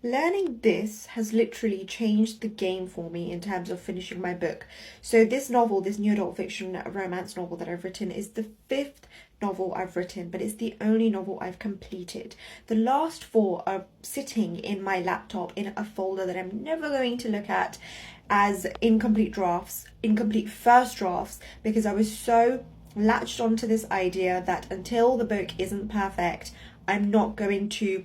Learning this has literally changed the game for me in terms of finishing my book. So this novel, this new adult fiction romance novel that I've written, is the fifth novel I've written, but it's the only novel I've completed. The last four are sitting in my laptop in a folder that I'm never going to look at as incomplete drafts, incomplete first drafts, because I was so latched onto this idea that until the book isn't perfect, I'm not going to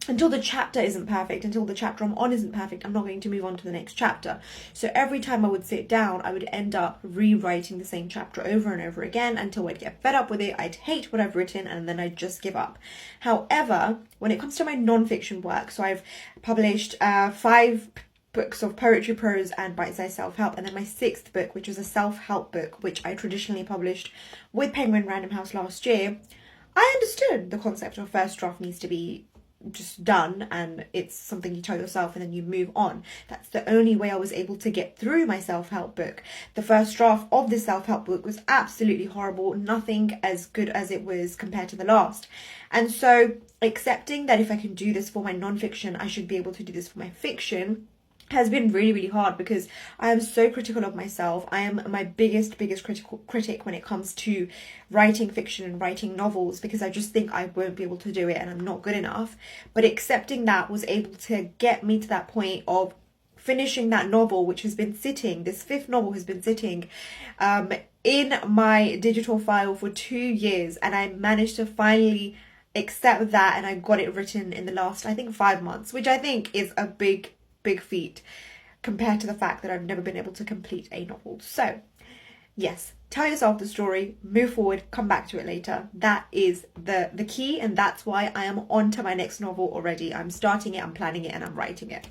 until the chapter isn't perfect, until the chapter I'm on isn't perfect, I'm not going to move on to the next chapter. So every time I would sit down, I would end up rewriting the same chapter over and over again until I'd get fed up with it, I'd hate what I've written, and then I'd just give up. However, when it comes to my non-fiction work, so I've published 5 books of poetry, prose, and bite-sized self-help, and then my 6th book, which was a self-help book, which I traditionally published with Penguin Random House last year. I understood the concept of first draft needs to be just done, and it's something you tell yourself and then you move on. That's the only way I was able to get through my self-help book. The first draft of this self-help book was absolutely horrible, nothing as good as it was compared to the last. And so accepting that if I can do this for my non-fiction, I should be able to do this for my fiction has been really, really hard, because I am so critical of myself. I am my biggest critic when it comes to writing fiction and writing novels, because I just think I won't be able to do it and I'm not good enough. But accepting that was able to get me to that point of finishing that novel, which has been sitting, this 5th novel has been sitting in my digital file for 2 years, and I managed to finally accept that, and I got it written in the last, I think, 5 months, which I think is a big feat compared to the fact that I've never been able to complete a novel. So yes, tell yourself the story, move forward, come back to it later. That is the key, and that's why I am on to my next novel already. I'm starting it, I'm planning it, and I'm writing it.